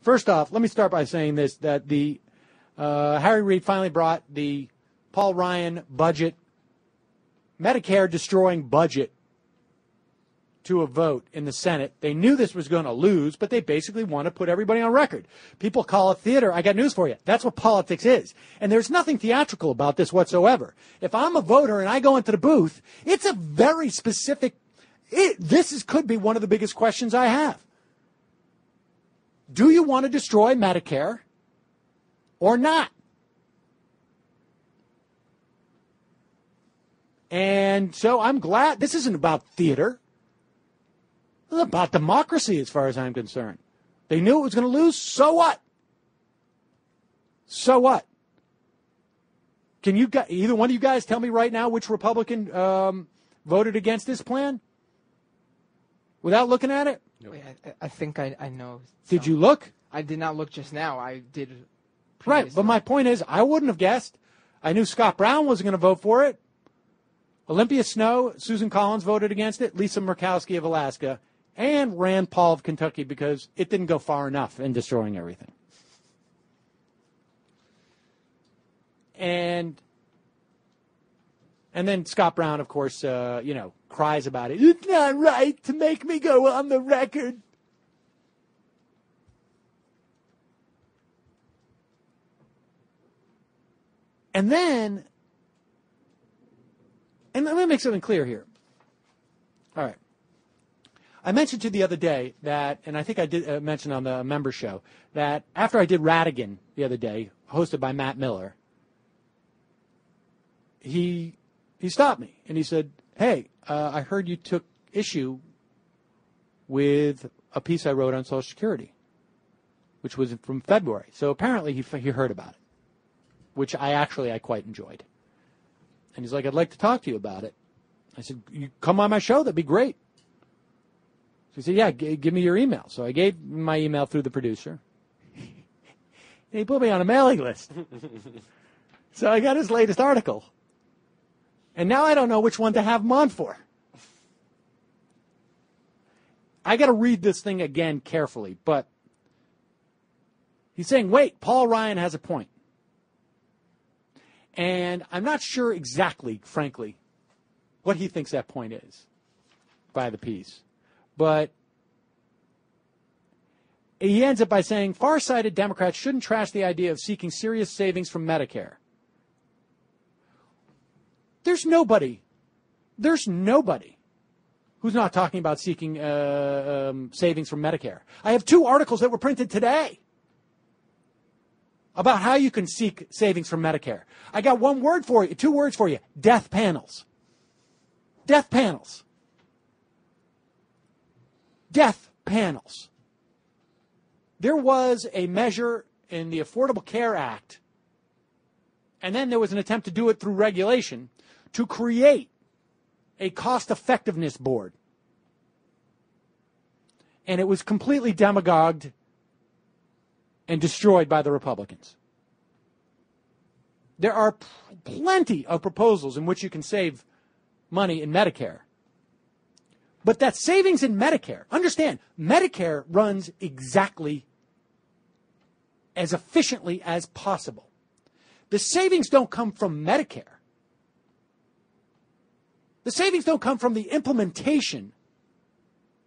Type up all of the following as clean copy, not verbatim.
First off, let me start by saying this, that the Harry Reid finally brought the Paul Ryan budget, Medicare destroying budget, to a vote in the Senate. They knew this was going to lose, but they basically want to put everybody on record. People call it theater. I got news for you. That's what politics is. And there's nothing theatrical about this whatsoever. If I'm a voter and I go into the booth, it's a very specific, could be one of the biggest questions I have. Do you want to destroy Medicare or not? And so I'm glad this isn't about theater. This is about democracy as far as I'm concerned. They knew it was going to lose. So what? So what? Can you, either one of you guys tell me right now which Republican voted against this plan? Without looking at it? Wait, I think I know. Did you look? I did not look just now. I did. Right, but my point is, I wouldn't have guessed. I knew Scott Brown wasn't going to vote for it. Olympia Snowe, Susan Collins voted against it. Lisa Murkowski of Alaska. And Rand Paul of Kentucky, because it didn't go far enough in destroying everything. And then Scott Brown, of course, cries about it. It's not right to make me go on the record. And let me make something clear here. All right. I mentioned to you the other day that, and I think I did mention on the member show, that after I did Radigan the other day, hosted by Matt Miller, he stopped me and he said, hey, I heard you took issue with a piece I wrote on Social Security, which was from February. So apparently he heard about it, which I quite enjoyed. And he's like, I'd like to talk to you about it. I said, you come on my show, that'd be great. So he said, yeah, give me your email. So I gave my email through the producer. And he put me on a mailing list. So I got his latest article. And now I don't know which one to have him on for. I got to read this thing again carefully, but he's saying, wait, Paul Ryan has a point. And I'm not sure exactly, frankly, what he thinks that point is by the piece. But he ends up by saying, far-sighted Democrats shouldn't trash the idea of seeking serious savings from Medicare. There's nobody who's not talking about seeking savings from Medicare. I have 2 articles that were printed today about how you can seek savings from Medicare. I got 2 words for you, death panels. Death panels. Death panels. There was a measure in the Affordable Care Act, and then there was an attempt to do it through regulation, to create a cost-effectiveness board. And it was completely demagogued and destroyed by the Republicans. There are plenty of proposals in which you can save money in Medicare. But that savings in Medicare, understand, Medicare runs exactly as efficiently as possible. The savings don't come from Medicare. The savings don't come from the implementation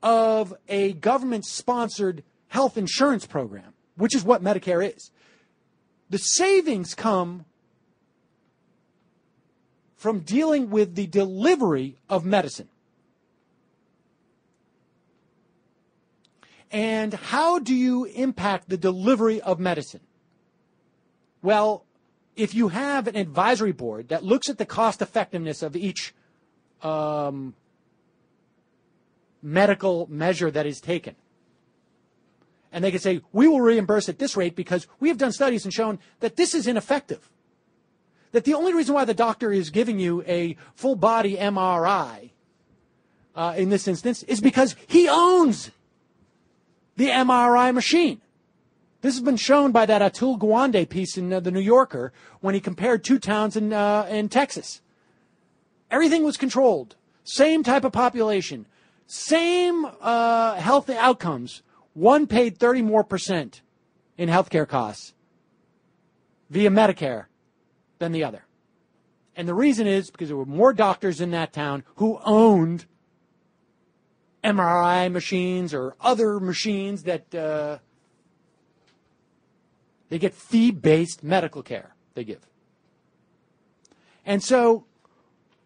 of a government-sponsored health insurance program, which is what Medicare is. The savings come from dealing with the delivery of medicine. And how do you impact the delivery of medicine? Well, if you have an advisory board that looks at the cost effectiveness of each medical measure that is taken, and they can say, we will reimburse at this rate because we have done studies and shown that this is ineffective. That the only reason why the doctor is giving you a full body MRI in this instance is because he owns the MRI machine. This has been shown by that Atul Gawande piece in the New Yorker when he compared 2 towns in Texas. Everything was controlled. Same type of population. Same health outcomes. One paid 30% more in healthcare costs via Medicare than the other. And the reason is because there were more doctors in that town who owned MRI machines or other machines that they get fee-based medical care they give. And so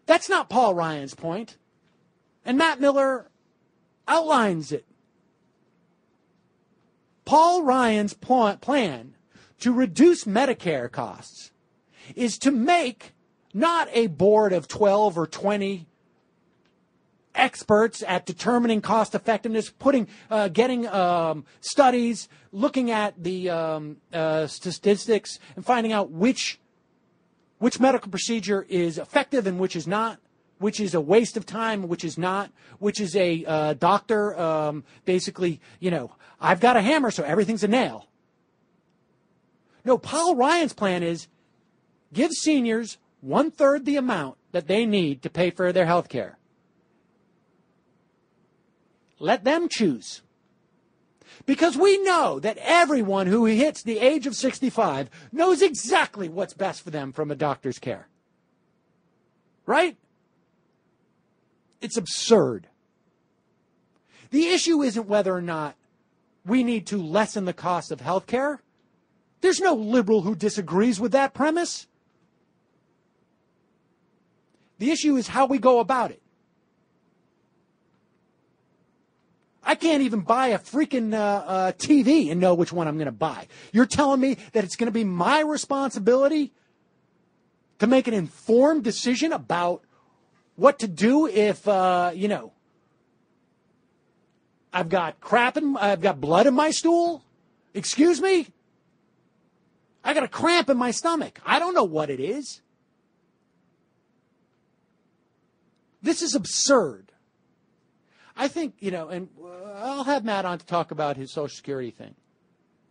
that's not Paul Ryan's point. And Matt Miller outlines it. Paul Ryan's plan to reduce Medicare costs is to make not a board of 12 or 20 experts at determining cost effectiveness, getting studies, looking at the statistics, and finding out which medical procedure is effective and which is not, which is a waste of time, which is not, which is a doctor basically, I've got a hammer, so everything's a nail. No, Paul Ryan's plan is give seniors 1/3 the amount that they need to pay for their health care. Let them choose. Because we know that everyone who hits the age of 65 knows exactly what's best for them from a doctor's care. Right? It's absurd. The issue isn't whether or not we need to lessen the cost of health care. There's no liberal who disagrees with that premise. The issue is how we go about it. I can't even buy a freaking TV and know which one I'm going to buy. You're telling me that it's going to be my responsibility to make an informed decision about what to do if, I've got I've got blood in my stool? Excuse me? I got a cramp in my stomach. I don't know what it is. This is absurd. I think, and I'll have Matt on to talk about his Social Security thing.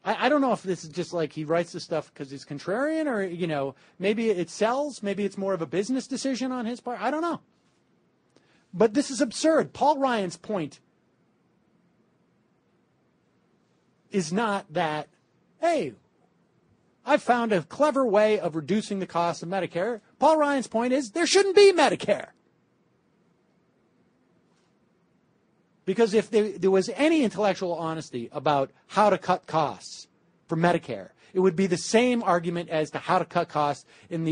I don't know if this is just like he writes this stuff because he's contrarian or, maybe it sells. Maybe it's more of a business decision on his part. I don't know. But this is absurd. Paul Ryan's point is not that, hey, I've found a clever way of reducing the cost of Medicare. Paul Ryan's point is there shouldn't be Medicare. Because if there was any intellectual honesty about how to cut costs for Medicare, it would be the same argument as to how to cut costs in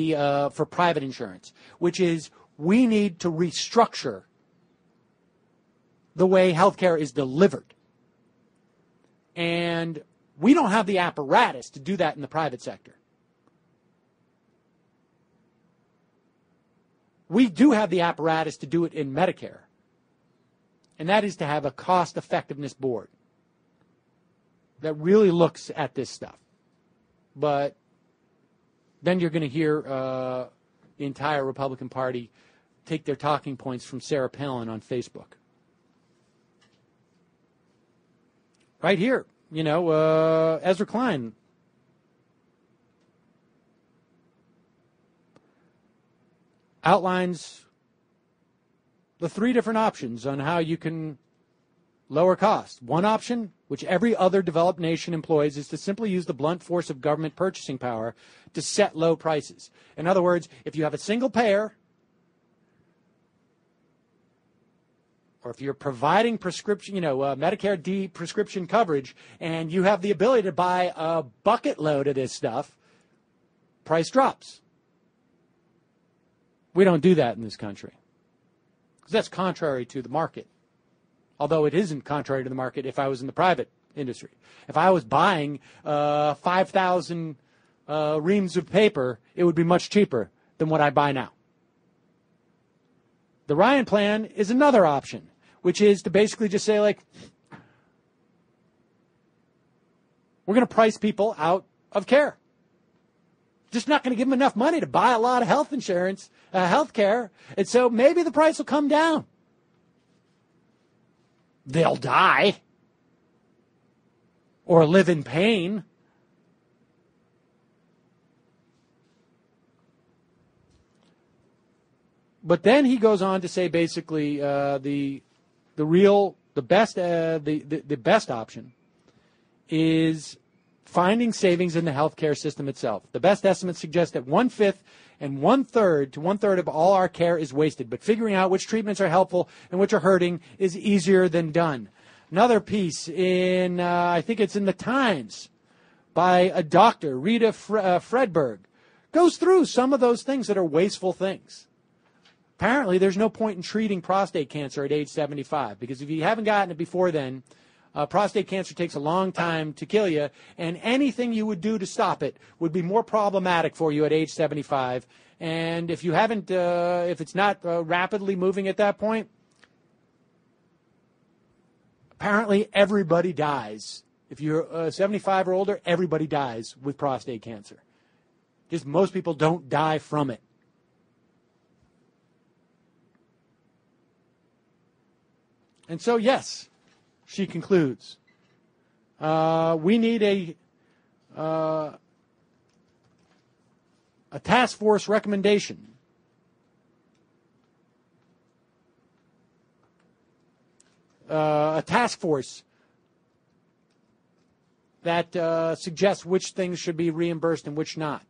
for private insurance, which is we need to restructure the way healthcare is delivered. And we don't have the apparatus to do that in the private sector. We do have the apparatus to do it in Medicare. And that is to have a cost effectiveness board that really looks at this stuff. But then you're going to hear the entire Republican Party take their talking points from Sarah Palin on Facebook. Right here, Ezra Klein. Outlines the 3 different options on how you can lower costs. One option, which every other developed nation employs, is to simply use the blunt force of government purchasing power to set low prices. In other words, if you have a single payer, or if you're providing prescription, Medicare D prescription coverage, and you have the ability to buy a bucket load of this stuff, price drops. We don't do that in this country. Because that's contrary to the market. Although it isn't contrary to the market if I was in the private industry. If I was buying 5,000 reams of paper, it would be much cheaper than what I buy now. The Ryan plan is another option, which is to basically just say, we're going to price people out of care. Just not going to give them enough money to buy a lot of health insurance, health care, and so maybe the price will come down. They'll die or live in pain. But then he goes on to say basically the best option is finding savings in the healthcare system itself. The best estimates suggest that 1/5 and 1/3 to 1/3 of all our care is wasted. But figuring out which treatments are helpful and which are hurting is easier than done. Another piece in, I think it's in the Times, by a doctor, Rita Fredberg, goes through some of those things that are wasteful things. Apparently, there's no point in treating prostate cancer at age 75, because if you haven't gotten it before then, prostate cancer takes a long time to kill you, and anything you would do to stop it would be more problematic for you at age 75. And if you haven't, if it's not rapidly moving at that point, apparently everybody dies. If you're 75 or older, everybody dies with prostate cancer. Just most people don't die from it. And so, yes, she concludes, we need a task force recommendation a task force that suggests which things should be reimbursed and which not.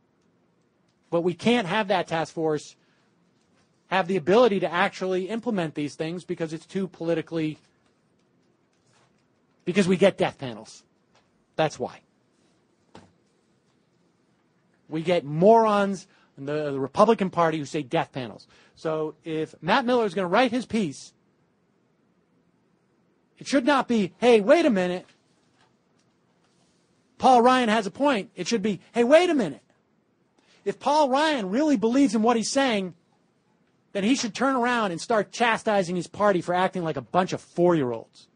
But we can't have that task force have the ability to actually implement these things because it's too politically, because we get death panels. That's why. We get morons in the Republican Party who say death panels. So if Matt Miller is going to write his piece, it should not be, hey, wait a minute, Paul Ryan has a point. It should be, hey, wait a minute. If Paul Ryan really believes in what he's saying, then he should turn around and start chastising his party for acting like a bunch of 4-year-olds.